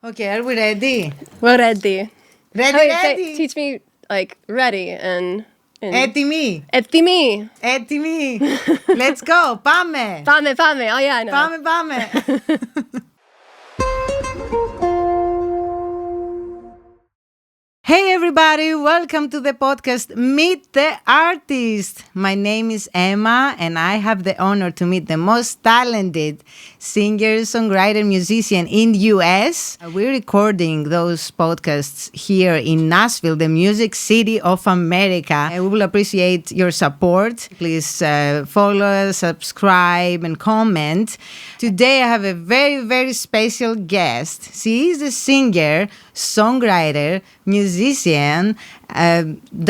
Okay, are we ready? We're ready. Ready? Teach me like ready and Έτοιμοι. Έτοιμοι. Έτοιμοι. Let's go. Πάμε. Πάμε. Oh yeah, I know. Πάμε. Hey everybody, welcome to the podcast Meet the Artist. My name is Emma and I have the honor to meet the most talented singer-songwriter musician in the US. We're recording those podcasts here in Nashville, the music city of America. We will appreciate your support. Please follow, subscribe and comment. Today I have a very, very special guest. She is a singer, songwriter, musician,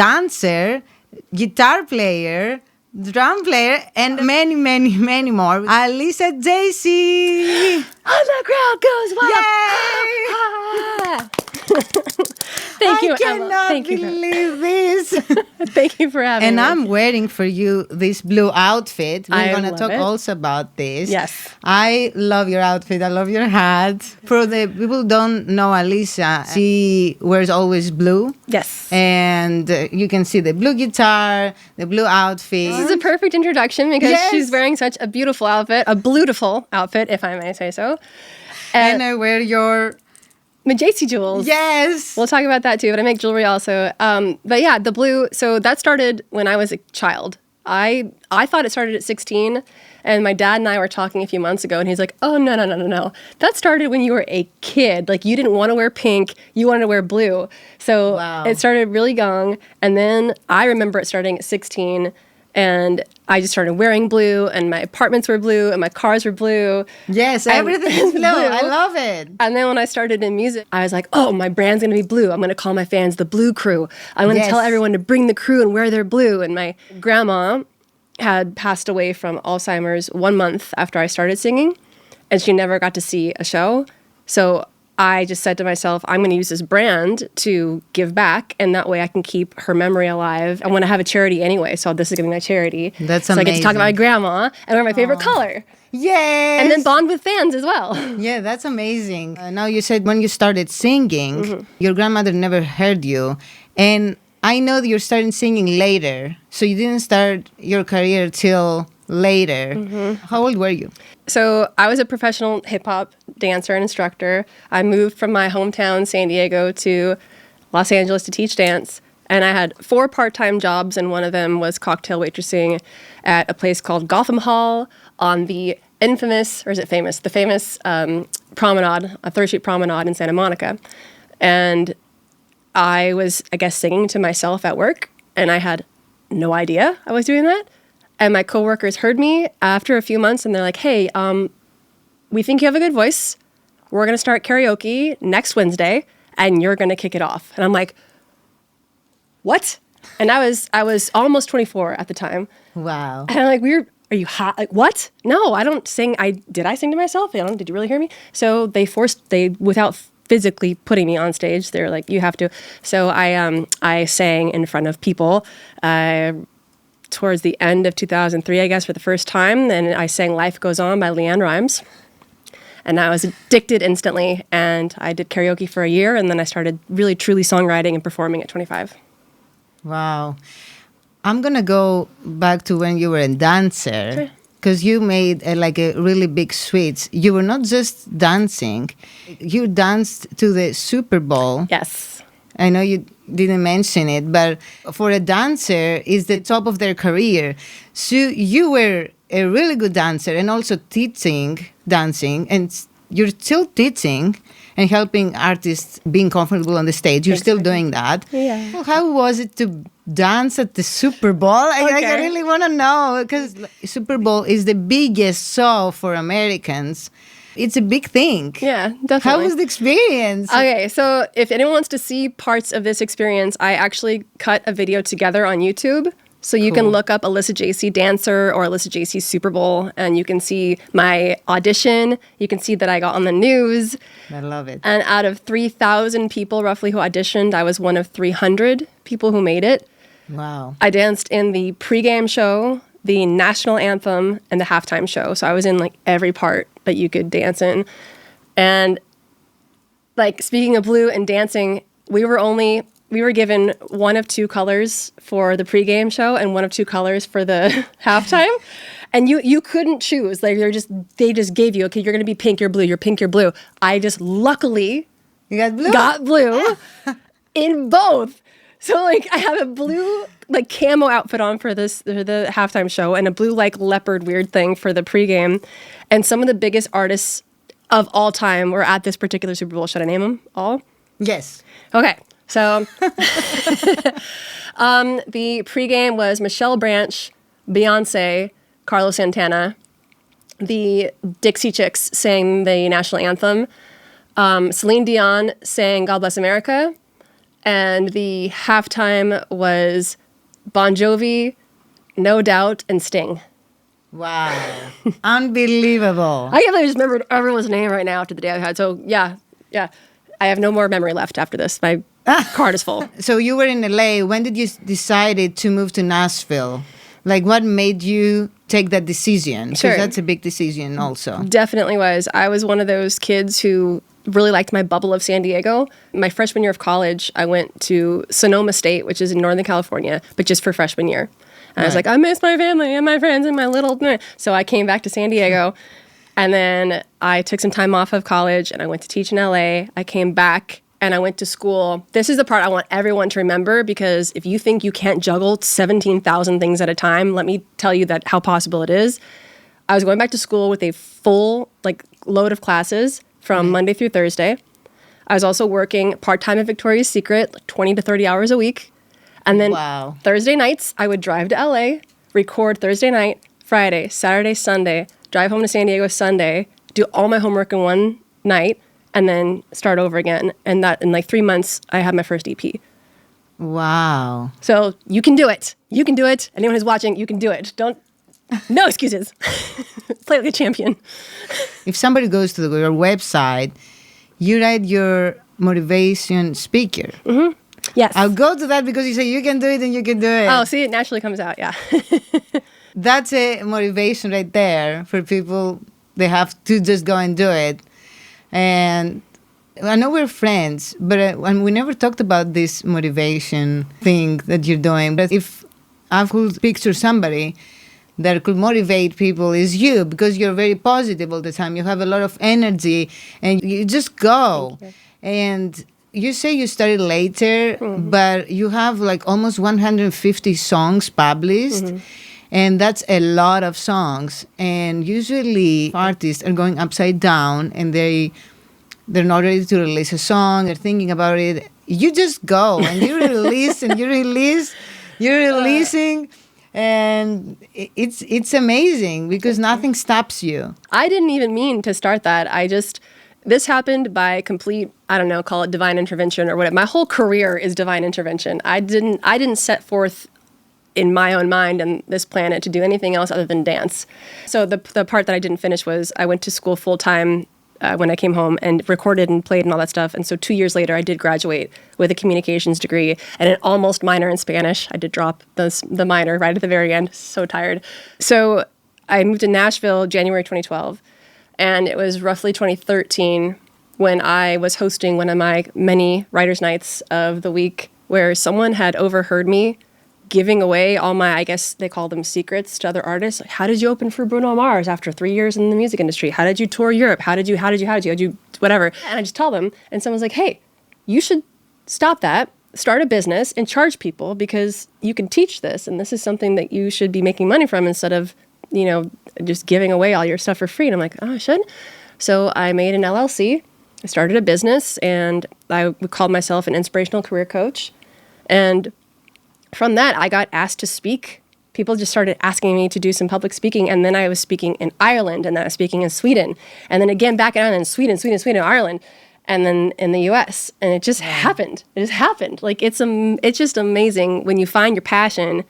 dancer, guitar player, drum player, and many, many, many more. Alyssa Jacey! Oh, the crowd goes wild! Yay! Thank you, I Emma. cannot Thank you. believe this. Thank you for having And me. I'm wearing for you this blue outfit. We're I going to love talk it. also about this. Yes. I love your outfit. I love your hat. For the people who don't know Alyssa, she wears always blue. Yes. And you can see the blue guitar, the blue outfit. This is a perfect introduction because Yes. she's wearing such a beautiful outfit, a beautiful outfit, if I may say so. And I wear your... My Jacey jewels. Yes. We'll talk about that too, but I make jewelry also. But yeah, the blue, so that started when I was a child. I thought it started at 16, and my dad and I were talking a few months ago, and he's like, oh, no. That started when you were a kid. Like, you didn't want to wear pink, you wanted to wear blue. So Wow. It started really young, and then I remember it starting at 16, and I just started wearing blue, and my apartments were blue, and my cars were blue. Yes, And- everything is blue. I love it. And then when I started in music, I was like, oh, my brand's going to be blue. I'm going to call my fans the Blue Crew. I'm going to Yes. tell everyone to bring the crew and wear their blue. And my grandma had passed away from Alzheimer's 1 month after I started singing, and she never got to see a show. So I just said to myself, I'm going to use this brand to give back, and that way I can keep her memory alive. I want to have a charity anyway, so this is going to be my charity. That's so I get to talk amazing. about my grandma and wear my favorite color. Yes. And then bond with fans as well. Yeah, that's amazing. Now you said when you started singing, your grandmother never heard you. And I know that you're starting singing later. So you didn't start your career till later. How old were you? So I was a professional hip-hop dancer and instructor. I moved from my hometown, San Diego, to Los Angeles to teach dance. And I had 4 part-time jobs, and one of them was cocktail waitressing at a place called Gotham Hall on the infamous, or is it famous? The famous promenade, a 3rd Street promenade in Santa Monica. And I was, I guess, singing to myself at work, and I had no idea I was doing that. And my coworkers heard me after a few months, and they're like, hey, we think you have a good voice. We're going to start karaoke next Wednesday, and you're going to kick it off. And I'm like, what? And I was almost 24 at the time. Wow. And I'm like, are you hot? Like, what? No, I don't sing. Did I sing to myself? Did you really hear me? So without physically putting me on stage, they're like, you have to. So I sang in front of people towards the end of 2003, I guess, for the first time. And I sang Life Goes On by LeAnn Rimes. And I was addicted instantly. And I did karaoke for a year. And then I started really, truly songwriting and performing at 25. Wow. I'm going to go back to when you were a dancer. Because you made a really big switch. You were not just dancing. You danced to the Super Bowl. Yes. I know you didn't mention it, but for a dancer, it's the top of their career. So you were a really good dancer and also teaching dancing, and you're still teaching and helping artists being comfortable on the stage. You're still doing that. Yeah. Well, how was it to dance at the Super Bowl? I really want to know, because Super Bowl is the biggest show for Americans. It's a big thing. Yeah, definitely. How was the experience? Okay, so if anyone wants to see parts of this experience, I actually cut a video together on YouTube. So you can look up Alyssa Jacey Dancer or Alyssa Jacey Super Bowl, and you can see my audition. You can see that I got on the news. I love it. And out of 3,000 people roughly who auditioned, I was one of 300 people who made it. Wow. I danced in the pregame show, the national anthem, and the halftime show. So I was in every part that you could dance in. And like speaking of blue and dancing, we were given one of two colors for the pregame show and one of two colors for the halftime. And you couldn't choose. Like they just gave you, okay, you're gonna be pink, you're blue, you're pink, you're blue. I just luckily You got blue? got blue in both. So like I have a blue like camo outfit on for the halftime show and a blue like leopard weird thing for the pregame. And some of the biggest artists of all time were at this particular Super Bowl. Should I name them all? Yes. Okay. So the pregame was Michelle Branch, Beyonce, Carlos Santana. The Dixie Chicks sang the national anthem. Celine Dion sang God Bless America. And the halftime was Bon Jovi, No Doubt, and Sting. Wow. Unbelievable. I can't believe I just remembered everyone's name right now after the day I've had. So yeah. I have no more memory left after this. My card is full. So you were in LA. When did you decided to move to Nashville? Like, what made you take that decision? Because Sure. that's a big decision also. Definitely was. I was one of those kids who really liked my bubble of San Diego. My freshman year of college, I went to Sonoma State, which is in Northern California, but just for freshman year. And I was like, I miss my family and my friends and my little... So I came back to San Diego, and then I took some time off of college, and I went to teach in LA. I came back, and I went to school. This is the part I want everyone to remember, because if you think you can't juggle 17,000 things at a time, let me tell you that how possible it is. I was going back to school with a full load of classes from Monday through Thursday. I was also working part-time at Victoria's Secret, 20 to 30 hours a week. And then Thursday nights, I would drive to LA, record Thursday night, Friday, Saturday, Sunday, drive home to San Diego Sunday, do all my homework in one night, and then start over again. And that in 3 months, I had my first EP. Wow. So you can do it. You can do it. Anyone who's watching, you can do it. No excuses. Play like a champion. If somebody goes to your website, you write your motivation speaker. Mm-hmm. Yes. I'll go to that because you say you can do it and you can do it. Oh, see, it naturally comes out, yeah. That's a motivation right there for people. They have to just go and do it. And I know we're friends, but and we never talked about this motivation thing that you're doing. But if I could picture somebody that could motivate people, is you, because you're very positive all the time. You have a lot of energy and you just go. And you say you started later, but you have almost 150 songs published. And that's a lot of songs. And usually artists are going upside down and they're not ready to release a song. They're thinking about it. You just go and you release and you release. You're releasing. And it's amazing because nothing stops you. I didn't even mean to start that. This happened by complete, I don't know, call it divine intervention or whatever. My whole career is divine intervention. I didn't set forth in my own mind and this planet to do anything else other than dance. So the part that I didn't finish was I went to school full time when I came home and recorded and played and all that stuff. And so 2 years later, I did graduate with a communications degree and an almost minor in Spanish. I did drop the minor right at the very end. So tired. So I moved to Nashville January 2012. And it was roughly 2013 when I was hosting one of my many writers' nights of the week where someone had overheard me giving away all my, I guess they call them secrets to other artists. Like, how did you open for Bruno Mars after 3 years in the music industry? How did you tour Europe? How did you, whatever. And I just tell them, and someone's like, hey, you should stop that, start a business and charge people because you can teach this. And this is something that you should be making money from instead of, just giving away all your stuff for free. And I'm like, oh, I should. So I made an LLC. I started a business and I called myself an inspirational career coach. And from that, I got asked to speak. People just started asking me to do some public speaking. And then I was speaking in Ireland and then I was speaking in Sweden. And then again, back in Ireland, Sweden, Ireland. And then in the US. And it just happened. It just happened. It's just amazing when you find your passion,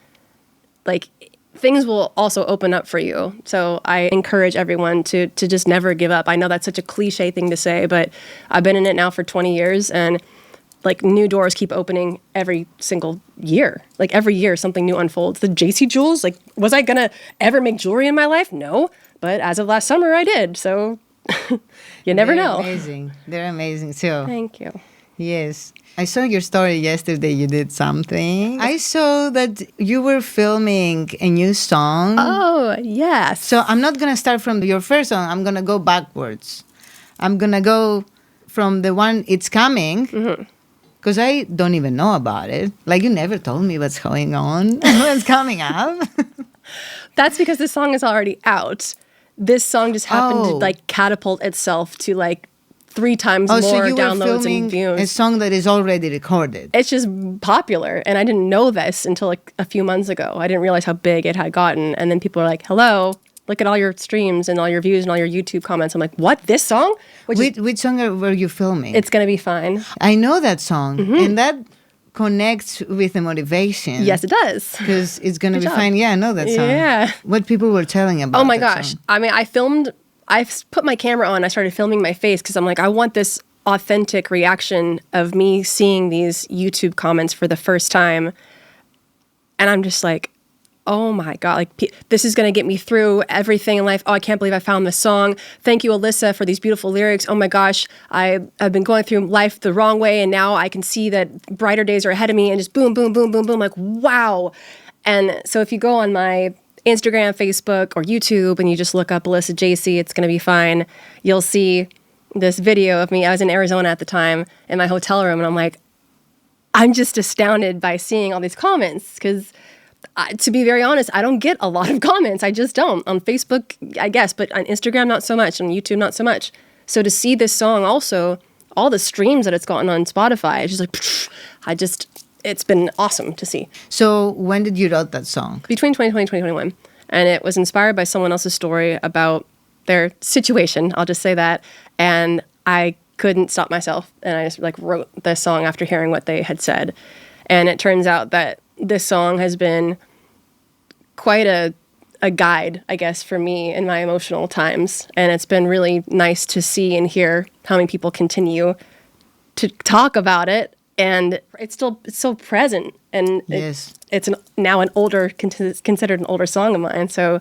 things will also open up for you. So I encourage everyone to just never give up. I know that's such a cliche thing to say, but I've been in it now for 20 years and new doors keep opening every single year. Every year something new unfolds. The Jacey jewels, was I gonna ever make jewelry in my life? No. But as of last summer I did. So you never They're know. amazing. They're amazing too. Thank you. Yes. I saw your story yesterday. You did something. I saw that you were filming a new song. Oh, yes. So I'm not going to start from your first song. I'm going to go backwards. I'm going to go from the one It's Coming. Because I don't even know about it. Like, you never told me what's going on, what's coming up. That's because this song is already out. This song just happened to like catapult itself to like 3 times more so you were downloads filming and views. a song that is already recorded. It's just popular, and I didn't know this until like a few months ago. I didn't realize how big it had gotten, and then people are like, "Hello, look at all your streams and all your views and all your YouTube comments." I'm like, "What? This song? Which song were you filming? It's Gonna Be Fine." I know that song, and that connects with the motivation. Yes, it does. Because it's gonna be job. fine. Yeah, I know that song. Yeah. What people were telling about. Oh my that gosh! song. I mean, I put my camera on. I started filming my face because I'm like, I want this authentic reaction of me seeing these YouTube comments for the first time. And I'm just like, oh my God, like this is going to get me through everything in life. Oh, I can't believe I found this song. Thank you, Alyssa, for these beautiful lyrics. Oh my gosh, I've been going through life the wrong way, and now I can see that brighter days are ahead of me, and just boom, boom, boom, boom, boom, like, wow. And so if you go on my Instagram, Facebook, or YouTube, and you just look up Alyssa Jacey, It's Gonna Be Fine, you'll see this video of me. I was in Arizona at the time in my hotel room, and I'm like, I'm just astounded by seeing all these comments because, to be very honest, I don't get a lot of comments. I just don't. On Facebook, I guess, but on Instagram, not so much. On YouTube, not so much. So to see this song also, all the streams that it's gotten on Spotify, it's just like, it's been awesome to see. So when did you write that song? Between 2020 and 2021. And it was inspired by someone else's story about their situation. I'll just say that. And I couldn't stop myself. And I just like wrote this song after hearing what they had said. And it turns out that this song has been quite a guide, I guess, for me in my emotional times. And it's been really nice to see and hear how many people continue to talk about it. And it's so present. And Yes. it's now considered an older song of mine. So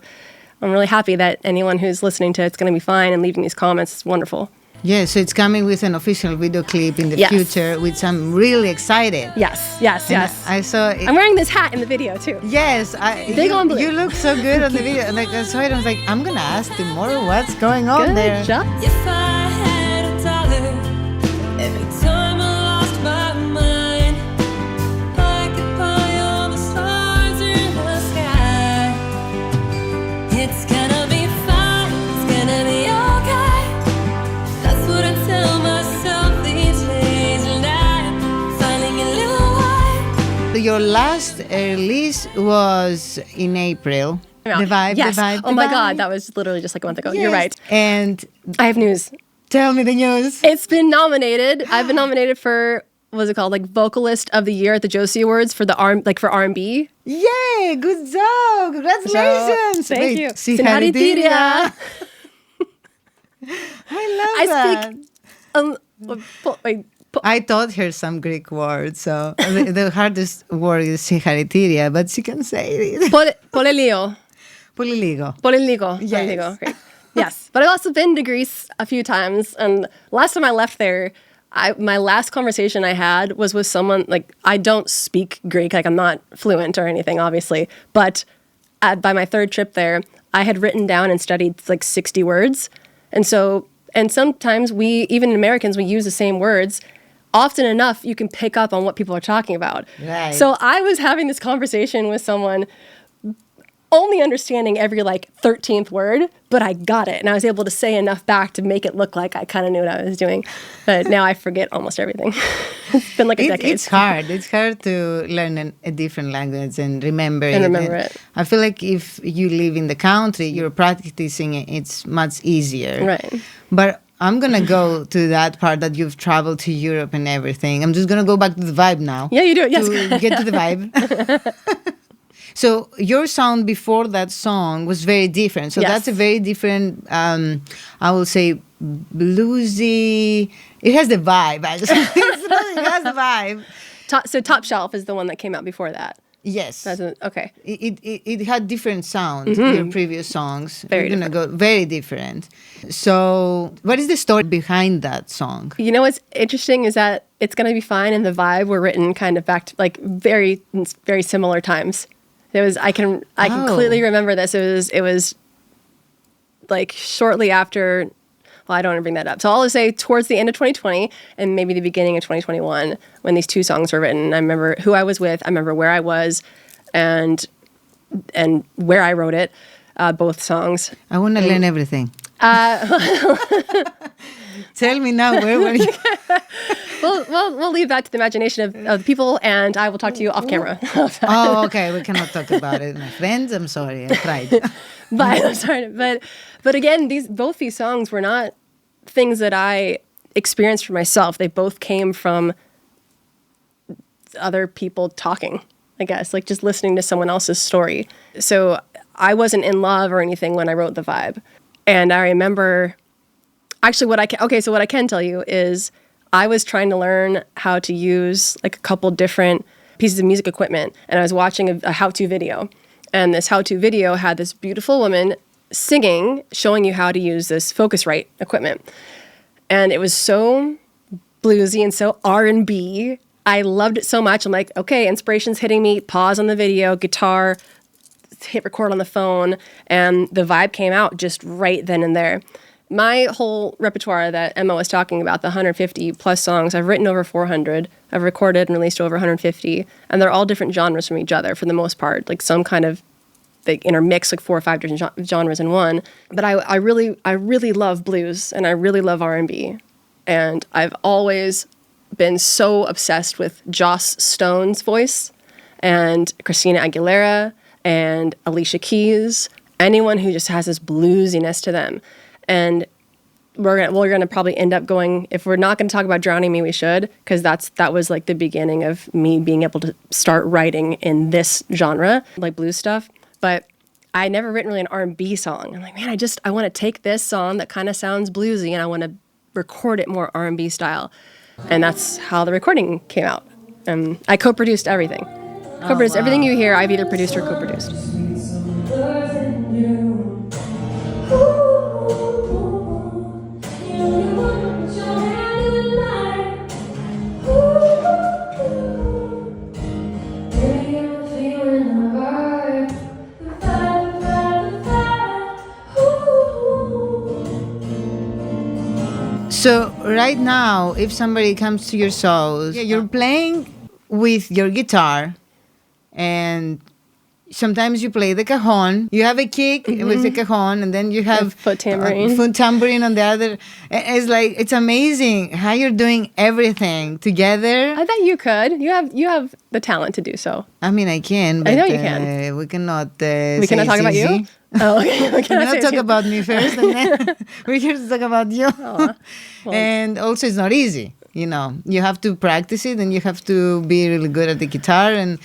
I'm really happy that anyone who's listening to It's Gonna Be Fine and leaving these comments, it's wonderful. Yeah, so it's coming with an official video clip in the Yes. future, which I'm really excited. Yes. And I saw it. I'm wearing this hat in the video too. Yes, Big on blue. you look so good on the video. Like I saw it, I was like, I'm gonna ask tomorrow what's going on Good there. job. If I had $1 every time I lost my mind, I could buy all the stars in the sky. It's gonna be fine, it's gonna be okay. That's what I tell myself these days, and I'm finding a little way. Your last release was in April. The Vibe, Yes. The Vibe, Oh The my Vibe. God, that was literally just like a month ago. Yes. You're right. And I have news. tell me the news. It's been nominated. I've been nominated for, what's it called, like Vocalist of the Year at the Josie Awards for the for R&B. Yay! Good job! Congratulations! So, thank you. Sinharitiria. I love that. I taught her some Greek words, so the hardest word is sinharitiria, but she can say it. Polelio. Poliligo. Poliligo. Yes. Poliligo. Great. Yes. But I've also been to Greece a few times. And last time I left there, my last conversation I had was with someone, like, I don't speak Greek. Like, I'm not fluent or anything, obviously. But by my third trip there, I had written down and studied like 60 words. And sometimes even Americans, we use the same words. Often enough, you can pick up on what people are talking about. Right. So I was having this conversation with someone, only understanding every like 13th word, but I got it. And I was able to say enough back to make it look like I kind of knew what I was doing. But now I forget almost everything. It's been like a decade. It's hard. It's hard to learn a different language and remember it. Remember it. I feel like if you live in the country, you're practicing it, it's much easier. Right. But I'm going to go to that part that you've traveled to Europe and everything. I'm just going to go back to the vibe now. Yeah, you do it. Yes. To get to the vibe. So your sound before that song was very different. So Yes. that's a very different, I will say, bluesy. It has the vibe. It has the vibe. So Top Shelf is the one that came out before that. Yes. Okay. It had different sound, your previous songs. Very You're gonna go very different. So what is the story behind that song? You know what's interesting is that It's Gonna Be Fine and the vibe were written kind of back to like very similar times. I can clearly remember this. It was like shortly after. Well, I don't want to bring that up. So I'll just say towards the end of 2020 and maybe the beginning of 2021 when these two songs were written. I remember who I was with. I remember where I was and where I wrote it, both songs. I want to learn everything. Tell me now, where were you? We'll leave that to the imagination of the people, and I will talk to you off camera. Oh, okay. We cannot talk about it, my friends. I'm sorry. I tried. But again, both these songs were not things that I experienced for myself. They both came from other people talking, I guess, like just listening to someone else's story. So I wasn't in love or anything when I wrote the vibe. And I remember, actually, what I can tell you is I was trying to learn how to use like a couple different pieces of music equipment, and I was watching a how-to video. And this how-to video had this beautiful woman singing, showing you how to use this Focusrite equipment. And it was so bluesy and so R&B. I loved it so much. I'm like, okay, inspiration's hitting me. Pause on the video, guitar, hit record on the phone, and the vibe came out just right then and there. My whole repertoire that Emma was talking about, the 150 plus songs, I've written over 400. I've recorded and released over 150, and they're all different genres from each other for the most part, like some kind of they intermix like 4 or 5 different genres in one. But I really love blues and I really love R&B, and I've always been so obsessed with Joss Stone's voice and Christina Aguilera and Alicia Keys, anyone who just has this bluesiness to them. And we're gonna probably end up going, if we're not gonna talk about Drowning Me, we should, because that was like the beginning of me being able to start writing in this genre, like blues stuff. But I never written really an R&B song. I'm like, man, I want to take this song that kind of sounds bluesy and I want to record it more R&B style. And that's how the recording came out. I co-produced everything. Co-produced everything you hear, I've either produced or co-produced. So right now, if somebody comes to your shows, you're playing with your guitar, and sometimes you play the cajon. You have a kick with the cajon, and then you have foot tambourine. Foot tambourine on the other. It's amazing how you're doing everything together. I bet you could. You have the talent to do so. I mean, I can. But, I know you can. We cannot. We cannot talk about you. Oh, okay. We cannot talk about me first, and then we're here to talk about you. Well. And also, it's not easy. You know, you have to practice it, and you have to be really good at the guitar. And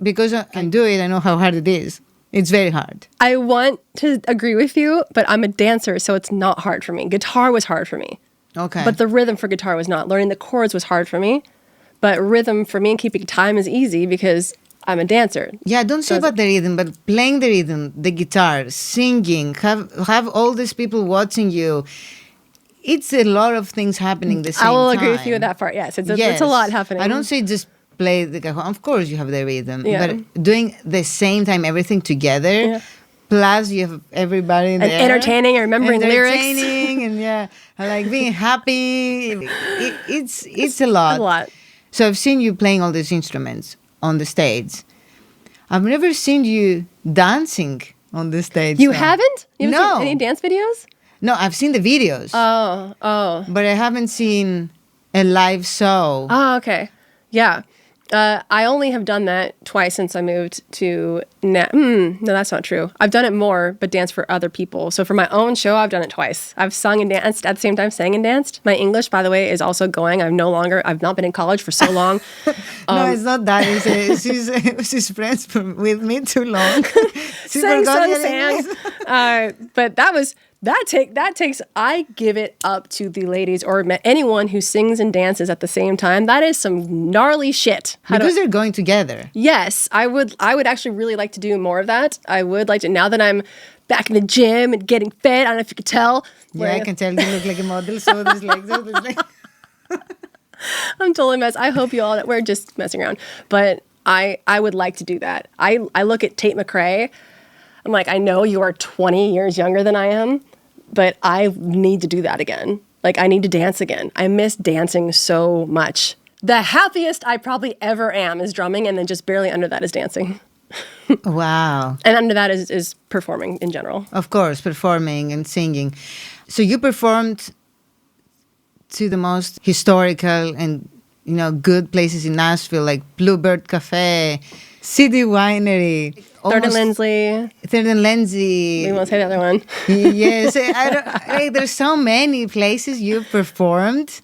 because I can do it, I know how hard it is. It's very hard. I want to agree with you, but I'm a dancer, so it's not hard for me. Guitar was hard for me. Okay. But the rhythm for guitar was not. Learning the chords was hard for me. But rhythm for me and keeping time is easy because I'm a dancer. Yeah, don't say about the rhythm, but playing the rhythm, the guitar, singing, have all these people watching you. It's a lot of things happening the same time. I will agree with you with that part, yes. It's a lot happening. I don't say just play the cajon. Of course you have the rhythm, Yeah. but doing the same time, everything together, Yeah. plus you have everybody in And there. entertaining and remembering lyrics. Entertaining and like being happy. It's a lot. A lot. So I've seen you playing all these instruments on the stage. I've never seen you dancing on the stage. You though. haven't? You haven't No. seen any dance videos? No, I've seen the videos. Oh. But I haven't seen a live show. Oh, okay. Yeah. I only have done that twice since I moved to... No, that's not true. I've done it more, but danced for other people. So for my own show, I've done it twice. I've sung and danced at the same time, sang and danced. My English, by the way, is also going. I've not been in college for so long. No, it's not that. She's friends with me too long. She Sang, forgot sung, her sang. English. But that I give it up to the ladies or anyone who sings and dances at the same time. That is some gnarly shit. Because they're going together. Yes, I would actually really like to do more of that. I would like to, now that I'm back in the gym and getting fit. I don't know if you could tell. Yeah, I can tell you look like a model. So there's like. I'm totally mess. I hope you all, we're just messing around. But I would like to do that. I look at Tate McRae. I'm like, I know you are 20 years younger than I am, but I need to do that again. Like, I need to dance again. I miss dancing so much. The happiest I probably ever am is drumming, and then just barely under that is dancing. Wow. And under that is performing in general. Of course, performing and singing. So you performed to the most historical and, good places in Nashville, like Bluebird Cafe, City Winery. Third and Lindsley. We won't say the other one. Yes. There's so many places you've performed.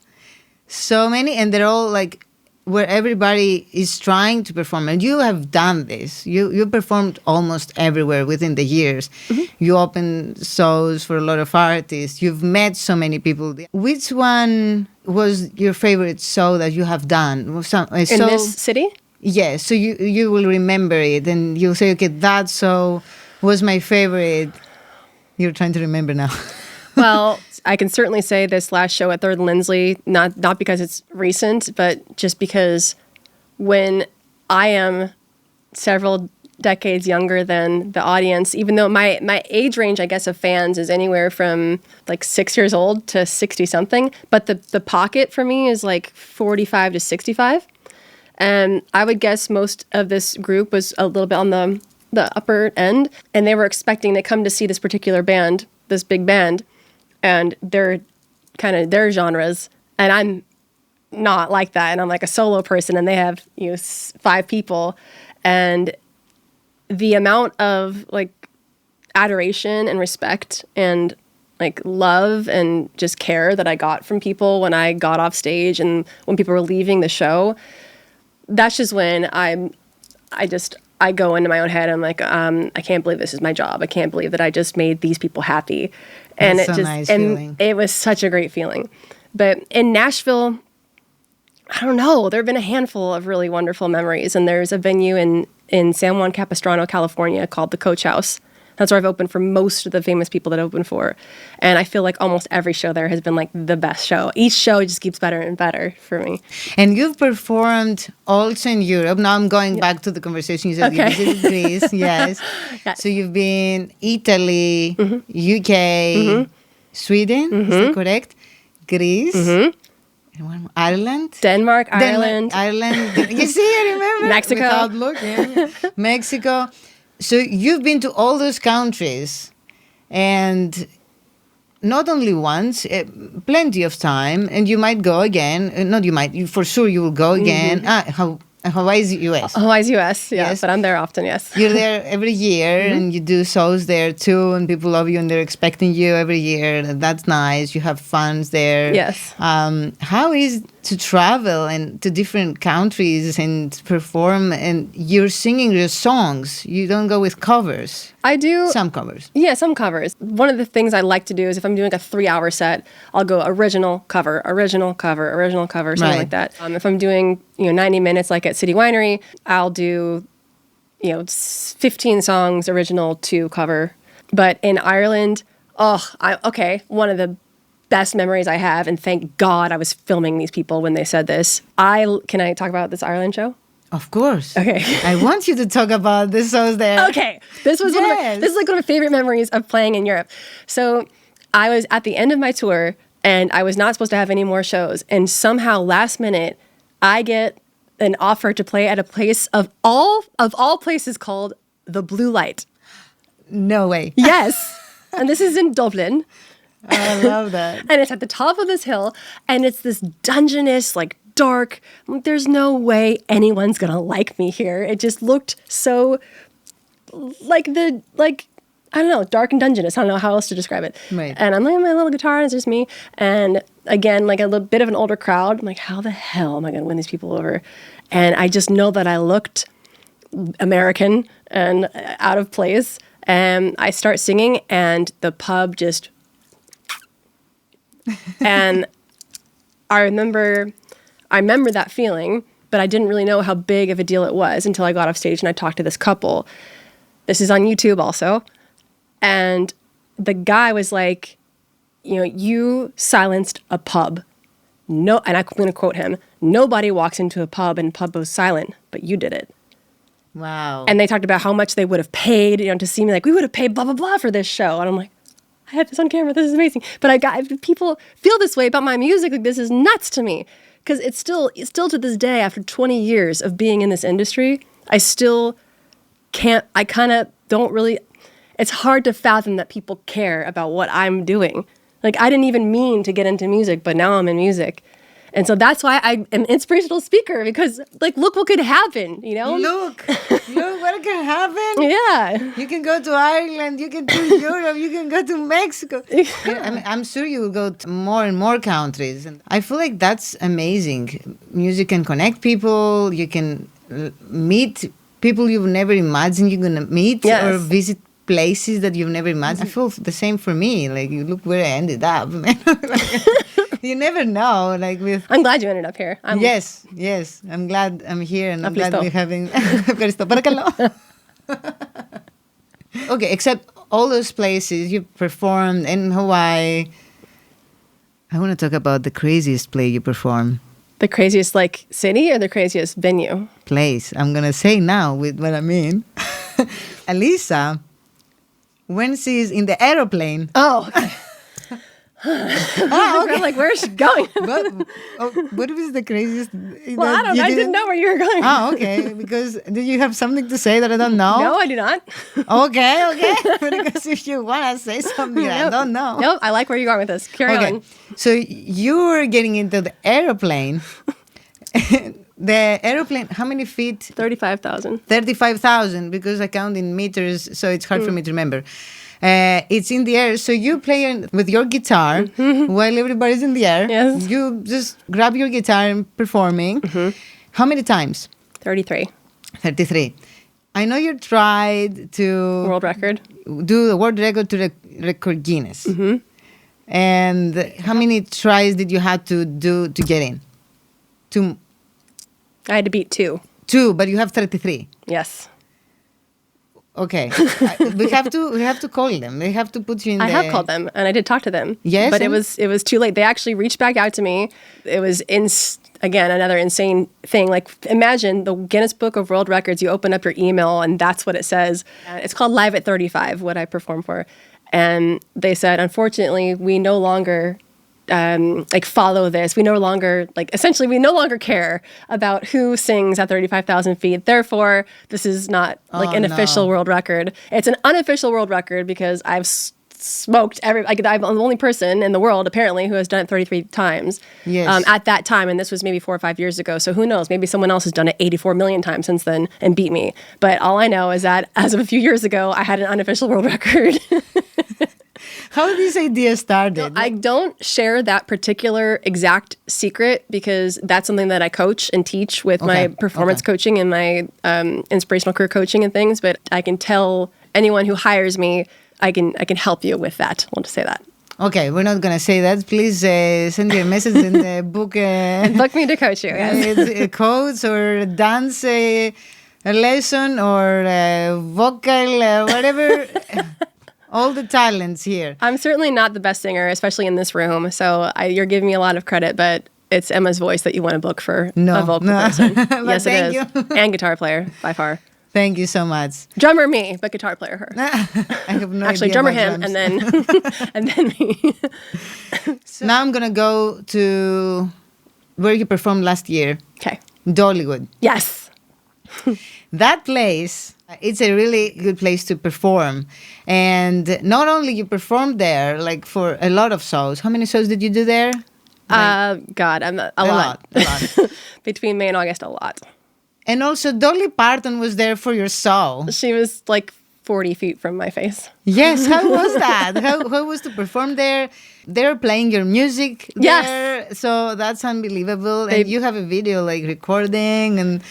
So many. And they're all like where everybody is trying to perform. And you have done this. You performed almost everywhere within the years. Mm-hmm. You opened shows for a lot of artists. You've met so many people. Which one was your favorite show that you have done? In this city? Yes, so you will remember it and you'll say, okay, that show was my favorite. You're trying to remember now. Well, I can certainly say this last show at Third and Lindsley, not because it's recent, but just because when I am several decades younger than the audience, even though my age range, I guess, of fans is anywhere from like 6 years old to 60-something, but the pocket for me is like 45 to 65. And I would guess most of this group was a little bit on the upper end, and they were expecting to come to see this particular band, this big band, and they're kind of their genres, and I'm not like that, and I'm like a solo person, and they have 5 people, and the amount of like adoration and respect and like love and just care that I got from people when I got off stage and when people were leaving the show. That's just when I go into my own head. I'm like, I can't believe this is my job. I can't believe that I just made these people happy. And That's nice feeling. It was such a great feeling. But in Nashville, I don't know. There have been a handful of really wonderful memories. And there's a venue in San Juan Capistrano, California called the Coach House. That's where I've opened for most of the famous people that I opened for. And I feel like almost every show there has been like the best show. Each show just keeps better and better for me. And you've performed also in Europe. Now I'm going back to the conversation you said. Okay. You visited Greece, yes. So you've been Italy, UK, Sweden, is that correct? Greece, and one more, Ireland? Denmark, Ireland. You see, I remember. Mexico. Without looking. Mexico. So you've been to all those countries, and not only once, plenty of time, and you might go again. Not you might, for sure you will go again. Hawaii's US. Hawaii's US, yeah, Yes. but I'm there often, yes. You're there every year, and you do shows there too, and people love you, and they're expecting you every year. That's nice. You have fans there. Yes. How is to travel and to different countries and perform, and you're singing your songs? You don't go with covers. I do. Some covers. Yeah, some covers. One of the things I like to do is if I'm doing a 3-hour set, I'll go original cover, something Right. like that. If I'm doing 90 minutes like at City Winery, I'll do 15 songs original to cover. But in Ireland, one of the best memories I have, and thank God I was filming these people when they said this. Can I talk about this Ireland show? Of course. Okay. I want you to talk about the shows there. Okay. This is like one of my favorite memories of playing in Europe. So I was at the end of my tour and I was not supposed to have any more shows. And somehow last minute, I get an offer to play at a place of all places called the Blue Light. No way. Yes. And this is in Dublin. I love that. And it's at the top of this hill, and it's this dungeness, like dark. There's no way anyone's gonna like me here. It just looked so like I don't know, dark and dungeness. I don't know how else to describe it. Right. And I'm like my little guitar, and it's just me. And again, like a little bit of an older crowd. I'm like, how the hell am I gonna win these people over? And I just know that I looked American and out of place. And I start singing, and the pub just And I remember that feeling, but I didn't really know how big of a deal it was until I got off stage and I talked to this couple. This is on YouTube also. And the guy was like, you know, you silenced a pub. No, and I'm going to quote him, nobody walks into a pub and pub goes silent, but you did it. Wow. And they talked about how much they would have paid, you know, to see me, like, we would have paid blah, blah, blah for this show. And I'm like, I have this on camera. This is amazing. But people feel this way about my music. Like, this is nuts to me. Because it's still to this day, after 20 years of being in this industry, I still can't, I kind of don't really, it's hard to fathom that people care about what I'm doing. Like, I didn't even mean to get into music, but now I'm in music. And so that's why I'm an inspirational speaker, because, like, look what could happen, you know? Look what can happen. Yeah. You can go to Ireland, you can do Europe, you can go to Mexico. I'm sure you will go to more and more countries. And I feel like that's amazing. Music can connect people. You can meet people you've never imagined you're going to meet, Yes. or visit places that you've never imagined. I feel the same for me. Like, you look where I ended up. You never know. Like, with I'm glad you ended up here. yes. I'm glad I'm here, and I'm glad Ευχαριστώ. we're having. Ευχαριστώ. Παρακαλώ. Okay, except all those places you performed in Hawaii. I want to talk about the craziest play you performed. The craziest, like, city or the craziest venue? Place. I'm gonna say now with what I mean. Alyssa, when she's in the aeroplane. Oh, okay. I'm like, where is she going? What was the craziest? Well, I don't know. I didn't know where you were going. Oh, okay. Because do you have something to say that I don't know? No, I do not. Okay. Because if you want to say something I don't know. Nope, I like where you're going with this. Carry Okay. on. So you were getting into the airplane. The airplane, how many feet? 35,000. 35,000, because I count in meters, so it's hard for me to remember. It's in the air, so you play with your guitar while everybody's in the air. Yes. You just grab your guitar and performing. How many times? 33. 33. I know you tried to World record. do the world record to record Guinness. And how many tries did you have to do to get in? I had to beat 2. 2, but you have 33. Yes. Okay. we have to call them. They have to put you in I have called them and I did talk to them. Yes, But and- it was too late. They actually reached back out to me. It was again another insane thing. Like, imagine the Guinness Book of World Records. You open up your email and that's what it says. It's called Live at 35, what I perform for. And they said, unfortunately, we no longer follow this. We no longer essentially we no longer care about who sings at 35,000 feet. Therefore, this is not an official world record. It's an unofficial world record because I've smoked I'm the only person in the world apparently who has done it 33 times. Yes. At that time, and this was maybe 4 or 5 years ago. So who knows? Maybe someone else has done it 84 million times since then and beat me. But all I know is that as of a few years ago, I had an unofficial world record. How did this idea started? I don't share that particular exact secret because that's something that I coach and teach with my performance coaching and my inspirational career coaching and things. But I can tell anyone who hires me, I can help you with that. I'll just say that. Okay, we're not going to say that. Please send your message in the book. Book me to coach you. Yes. It's a coach or dance a lesson or vocal, whatever. All the talents here. I'm certainly not the best singer, especially in this room. So you're giving me a lot of credit, but it's Emma's voice that you want to book for a vocal person. Yes, it is. Thank you. And guitar player, by far. Thank you so much. Drummer me, but guitar player her. I have no Actually, idea drummer about him, drums. and then and then me. Now I'm going to go to where you performed last year, Okay. Dollywood. Yes. That place, it's a really good place to perform. And not only you performed there, like for a lot of shows. How many shows did you do there? God, I'm a lot. A lot. Between May and August, a lot. And also Dolly Parton was there for your show. She was like 40 feet from my face. Yes, how was that? How was to perform there? They're playing your music Yes. there. So that's unbelievable. And you have a video like recording and...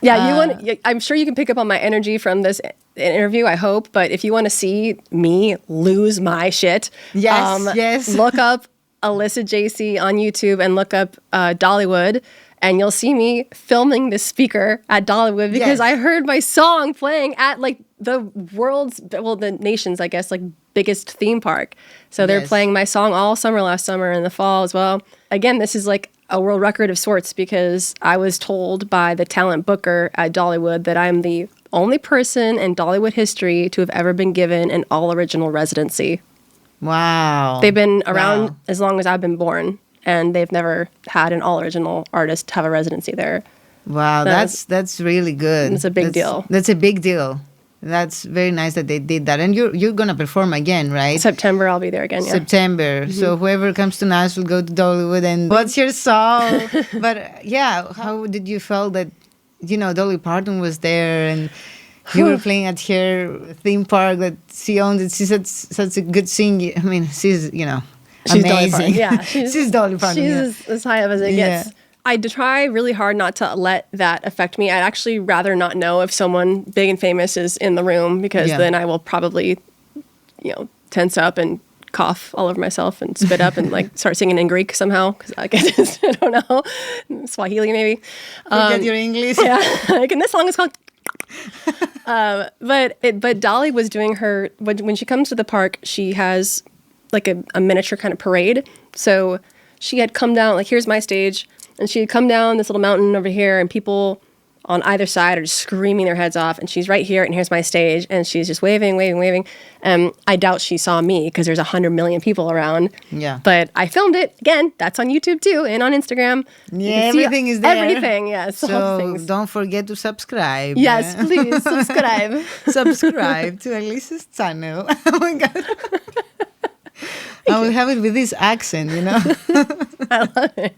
Yeah, I'm sure you can pick up on my energy from this interview, I hope. But if you want to see me lose my shit, Yes, yes. look up Alyssa Jacey on YouTube and look up Dollywood, and you'll see me filming this speaker at Dollywood because Yes. I heard my song playing at like the nation's, I guess, like biggest theme park. So they're Yes. playing my song all summer last summer and the fall as well. Again, this is like a world record of sorts because I was told by the talent booker at Dollywood that I'm the only person in Dollywood history to have ever been given an all original residency. Wow. They've been around Wow. as long as I've been born, and they've never had an all original artist have a residency there. Wow, that's really good. It's a big deal. That's a big deal. That's very nice that they did that. And you're gonna perform again, right? September, I'll be there again. Yeah. September. So whoever comes to Nashville, go to Dollywood. And what's your song? But yeah, how did you feel that Dolly Parton was there and you were playing at her theme park that she owns? And she's such a good singer. I mean, she's She's Dolly Parton. amazing. Yeah, she's Dolly Parton. She's as high up as it Yeah. gets. I try really hard not to let that affect me. I'd actually rather not know if someone big and famous is in the room because Yeah. then I will probably, tense up and cough all over myself and spit up and like start singing in Greek somehow because I don't know, Swahili maybe. Forget your English. Yeah, like, and this song is called. But Dolly was doing her when she comes to the park. She has like a miniature kind of parade. So she had come down, like, here's my stage, and she had come down this little mountain over here, and people on either side are just screaming their heads off, and she's right here, and here's my stage, and she's just waving, waving, waving. I doubt she saw me because there's 100 million people around. Yeah. But I filmed it. Again, that's on YouTube too, and on Instagram. You Yeah, can see everything is there. Everything, yes. all the So things. don't forget to subscribe. Yes, please subscribe. Subscribe to Alyssa's channel. Oh my God. I will have it with this accent, I love it.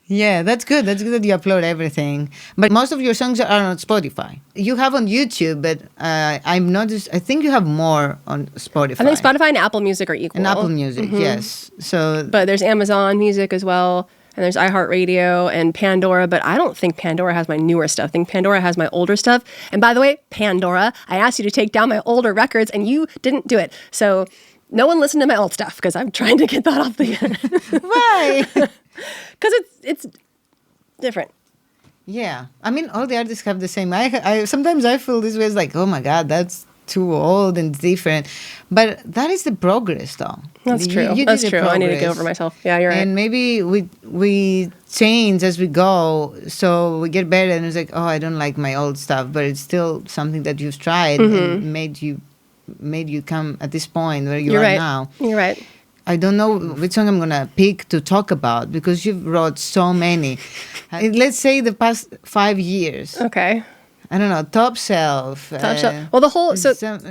Yeah, that's good. That's good that you upload everything. But most of your songs are on Spotify. You have on YouTube, but I've noticed, I think you have more on Spotify. I think Spotify and Apple Music are equal. And Apple Music, yes. So, But there's Amazon Music as well, and there's iHeartRadio and Pandora, but I don't think Pandora has my newer stuff. I think Pandora has my older stuff. And by the way, Pandora, I asked you to take down my older records, and you didn't do it. So no one listened to my old stuff, because I'm trying to get that off the internet. why? Because it's different. Yeah. I mean, all the artists have the same. I sometimes I feel this way. It's like, oh my God, that's too old and different. But that is the progress, though. That's true. You That's did the true. I need to get progress. over myself. Yeah, you're right. And maybe we change as we go, so we get better. And it's like, oh, I don't like my old stuff, but it's still something that you've tried and made you come at this point where you You're are right. now. You're right. I don't know which song I'm gonna pick to talk about because you've wrote so many. Let's say the past 5 years. Okay. I don't know, Top Shelf. Top Shelf. Well, the whole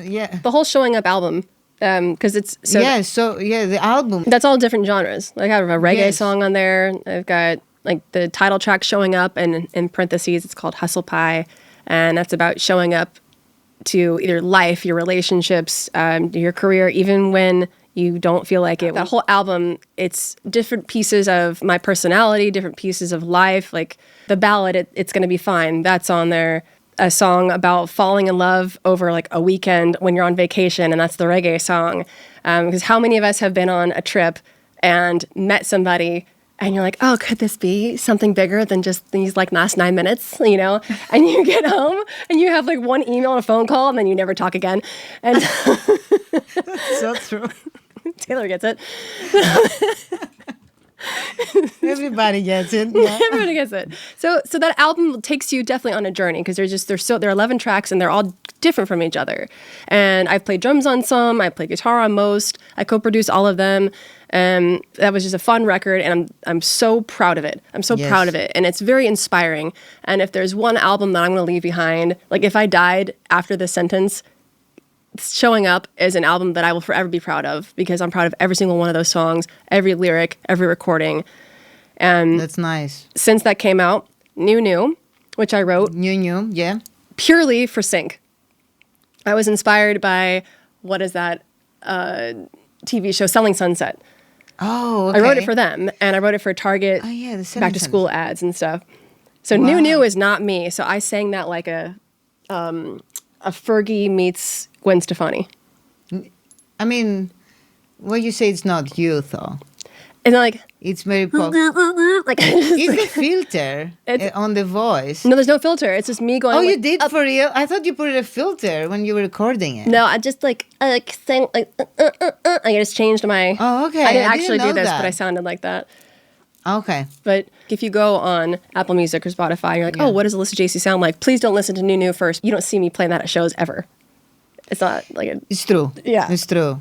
yeah. the whole Showing Up album, because it's so the album. that's all different genres. Like I have a reggae Yes. song on there. I've got like the title track Showing Up, and in parentheses it's called Hustle Pie, and that's about showing up to either life, your relationships, your career, even when you don't feel like it. That whole album, it's different pieces of my personality, different pieces of life. Like the ballad, It's Gonna Be Fine, that's on there. A song about falling in love over like a weekend when you're on vacation, and that's the reggae song. Because how many of us have been on a trip and met somebody and you're like, oh, could this be something bigger than just these like last 9 minutes, And you get home and you have like one email and a phone call and then you never talk again. And So true. Taylor gets it. Everybody gets it. Yeah. Everybody gets it. So that album takes you definitely on a journey because there are 11 tracks and they're all different from each other. And I've played drums on some, I played guitar on most, I co-produced all of them. And that was just a fun record, and I'm so proud of it. I'm so Yes. proud of it, and it's very inspiring. And if there's one album that I'm going to leave behind, like if I died after this sentence, Showing Up is an album that I will forever be proud of because I'm proud of every single one of those songs, every lyric, every recording. And That's nice. since that came out, New, which I wrote New, yeah. purely for sync. I was inspired by, what is that TV show, Selling Sunset. Oh, okay. I wrote it for them, and I wrote it for Target Oh, yeah, the Selling back to school ads and stuff. So Wow. New is not me. So I sang that like a Fergie meets Gwen Stefani. I mean, Well, you say it's not you, though. And like, It's very pop. like It's the filter on the voice. no, there's no filter. It's just me going. Oh, like, you did for real? I thought you put a filter when you were recording it. No, I just like sang like I just changed my. Oh, okay. I didn't I actually didn't do know this, that. but I sounded like that. Okay. But if you go on Apple Music or Spotify, you're like, oh, what does Alyssa Jacey sound like? Please don't listen to New first. You don't see me playing that at shows ever. It's not like a. It's true. Yeah. It's true.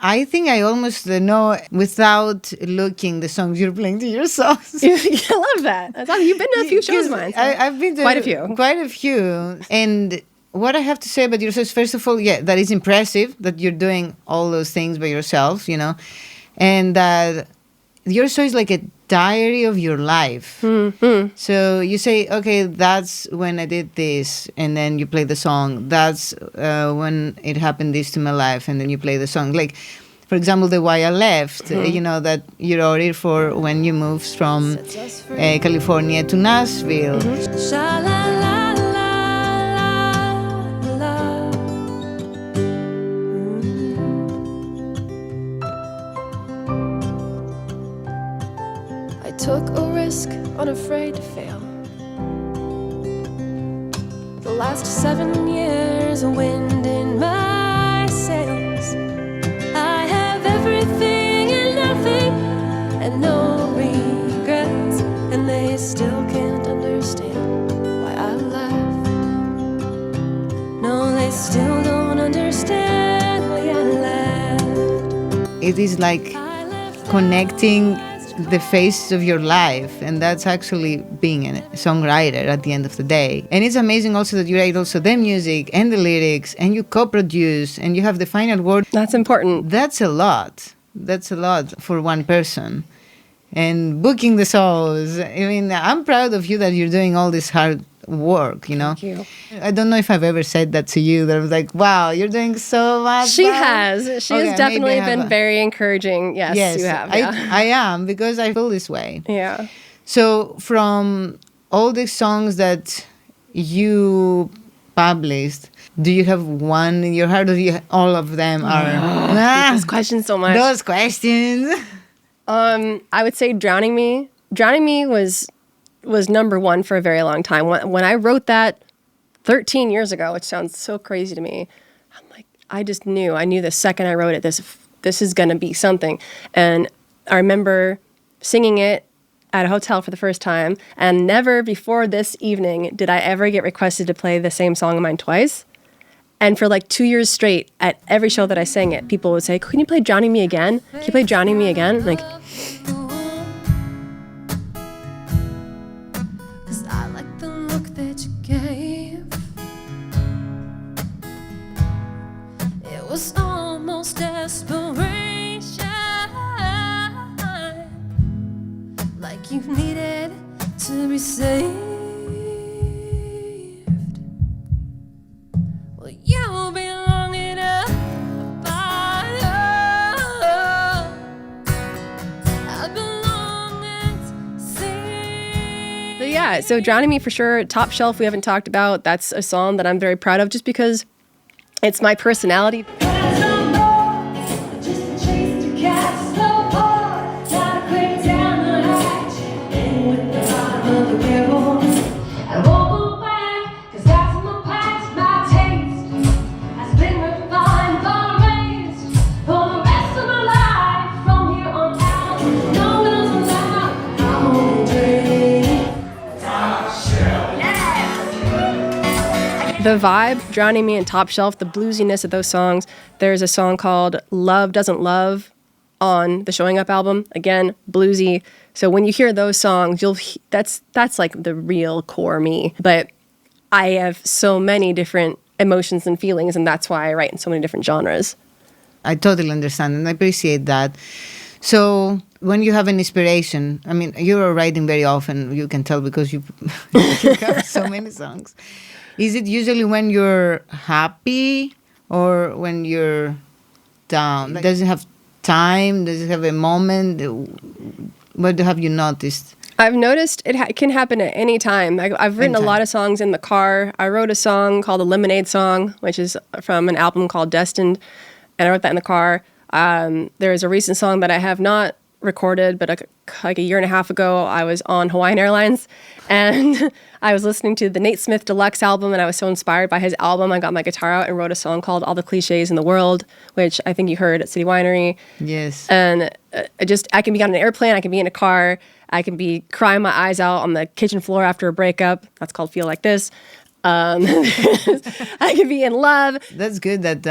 I think I almost know without looking the songs you're playing to your songs. I love that. You've been to a few shows of mine. So. I've been to quite a few. Quite a few. And what I have to say about your songs, first of all, yeah, that is impressive that you're doing all those things by yourself, you know, and that your show is like a diary of your life. Mm-hmm. So you say, okay, that's when I did this, and then you play the song. That's when it happened this to my life, and then you play the song. Like, for example, the Why I Left, you know, that you wrote it for when you moved from California to Nashville. I took a risk, unafraid to fail. The last 7 years, a wind in my sails. I have everything and nothing, and no regrets, and they still can't understand why I left. No, they still don't understand why I left. It is like connecting the phase of your life, and that's actually being a songwriter at the end of the day. And it's amazing also that you write also the music and the lyrics, and you co-produce, and you have the final word. That's important. That's a lot. That's a lot for one person. And booking the shows. I mean, I'm proud of you that you're doing all this hard work, you know? Thank you. I don't know if I've ever said that to you, that I was like, wow, you're doing so much. She wow. has. She Okay, has definitely maybe I have been a- very encouraging. Yes, you have. Yeah. I am, because I feel this way. Yeah. So from all the songs that you published, do you have one in your heart, or all of them are... This question so much. Those questions. I would say Drowning Me. Drowning Me was number one for a very long time. When I wrote that 13 years ago, which sounds so crazy to me, I'm like, I just knew. I knew the second I wrote it, this is going to be something. And I remember singing it at a hotel for the first time, and never before this evening did I ever get requested to play the same song of mine twice. And for like 2 years straight, at every show that I sang it, people would say, can you play Drowning Me again? Can you play Drowning Me again? Like, Cause I like the look that you gave. It was almost desperation, like you needed to be saved. Well, you belong in a bottle. I belong at sea. so yeah, so Drowning Me for sure. Top Shelf we haven't talked about. That's a song that I'm very proud of just because it's my personality. The vibe, Drowning Me and Top Shelf, the bluesiness of those songs. There's a song called Love Doesn't Love on the Showing Up album. Again, bluesy. So when you hear those songs, that's like the real core me. But I have so many different emotions and feelings, and that's why I write in so many different genres. I totally understand, and I appreciate that. So when you have an inspiration, I mean, you're writing very often, you can tell because you, you have so many songs. Is it usually when you're happy or when you're down? Does it have time? Does it have a moment? What have you noticed? I've noticed it can happen at any time. I've written a lot of songs in the car. I wrote a song called the Lemonade Song, which is from an album called Destined, and I wrote that in the car. There is a recent song that I have not recorded, but like a year and a half ago, I was on Hawaiian Airlines and I was listening to the Nate Smith Deluxe album, and I was so inspired by his album. I got my guitar out and wrote a song called All the Cliches in the World, which I think you heard at City Winery. Yes. And I can be on an airplane, I can be in a car, I can be crying my eyes out on the kitchen floor after a breakup. That's called Feel Like This. I can be in love. That's good that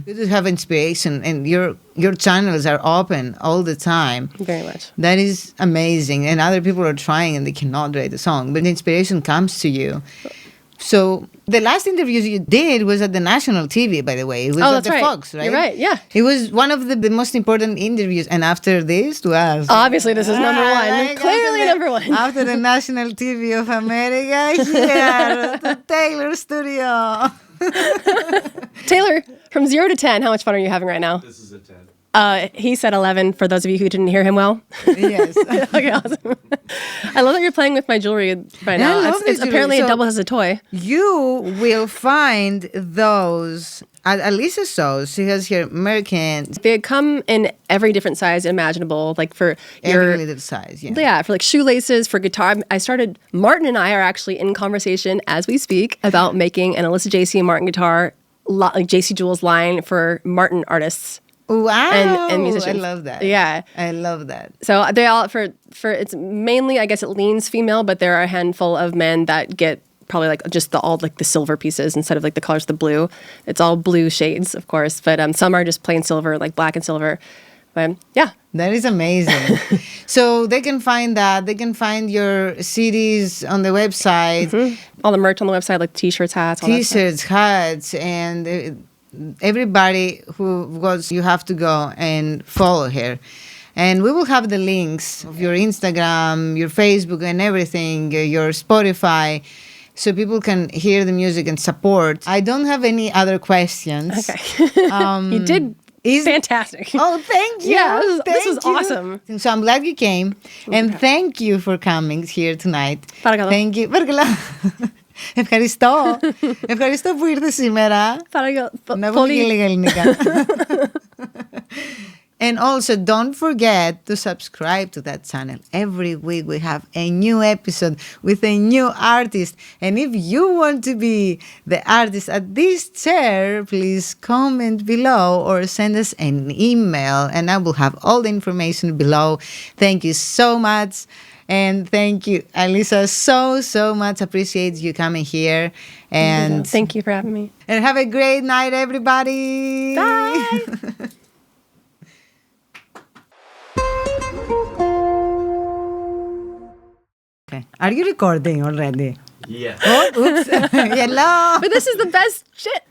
you just have inspiration and your channels are open all the time. Very much. That is amazing. And other people are trying and they cannot write a song, but the inspiration comes to you. So the last interview you did was at the national TV, by the way. It was at that's the right. Fox, right? You're right, yeah. It was one of the most important interviews. And after this, was Obviously, this is number one. like Clearly number one. After the national TV of America, here, the Taylor studio. Taylor, from 0 to 10, how much fun are you having right now? This is a 10. He said 11, for those of you who didn't hear him well. Yes. Okay, awesome. I love that you're playing with my jewelry right now. I love the It's jewelry. apparently So- it doubles as a toy. You will find those at Alyssa's shows. She has here American, They come in every different size imaginable, like for every your... little size. Yeah. Yeah, for like shoelaces, for guitar. Martin and I are actually in conversation as we speak about making an Alyssa Jacey and Martin guitar, like JC Jules line for Martin artists. Wow. And musicians. I love that. Yeah. I love that. So they all for it's mainly, I guess it leans female, but there are a handful of men that get probably like just all like the silver pieces instead of like the colors of the blue. It's all blue shades, of course, but some are just plain silver, like black and silver. But yeah. That is amazing. So they can find that. They can find your CDs on the website, All the merch on the website, like t-shirts, hats, all that stuff. T-shirts, hats, and everybody who goes, you have to go and follow her. And we will have the links of your Instagram, your Facebook, and everything, your Spotify, so people can hear the music and support. I don't have any other questions. Okay. You did fantastic. Oh, thank you. Yeah, this was Thank you. awesome. So I'm glad you came. And thank you for coming here tonight. Παρακαλώ. Thank you. Ευχαριστώ. Ευχαριστώ που ήρθε σήμερα. Να πούμε και λίγα ελληνικά. And also, don't forget to subscribe to that channel. Every week we have a new episode with a new artist. And if you want to be the artist at this chair, please comment below or send us an email. And I will have all the information below. Thank you so much. And thank you, Alyssa, so much. Appreciate you coming here. And Thank you for having me. And have a great night, everybody. Bye. Okay. Are you recording already? Yeah. Oh, oops. Hello. But this is the best shit.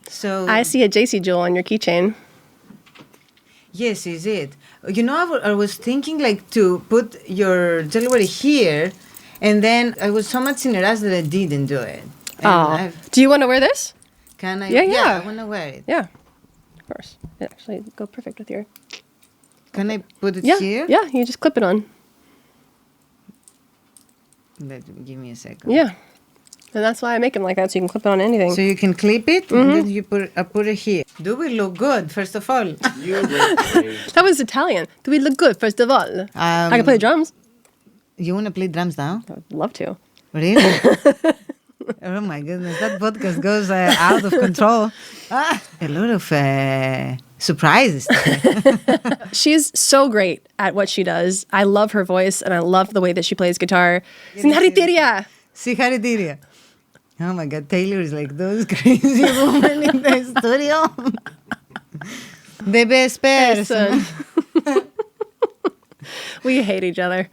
So, I see a JC jewel on your keychain. yes, is it? You know, I was thinking like to put your jewelry here, and then I was so much in a rush that I didn't do it. And Oh. Do you want to wear this? Can I? Yeah. I want to wear it. Yeah. Of course. It actually go perfect with your... Can I put it Yeah. here? Yeah, you just clip it on. Give me a second. Yeah. And that's why I make them like that, so you can clip it on anything. So you can clip it, and then you put it here. Do we look good, first of all? You look great. That was Italian. Do we look good, first of all? I can play the drums. You want to play drums now? I would love to. Really? Oh my goodness, that podcast goes out of control. A lot of surprises. She's so great at what she does. I love her voice, and I love the way that she plays guitar. Sinhariteria! Singer-songwriter. Oh my God, Taylor is like those crazy women in the studio. The best person. We hate each other.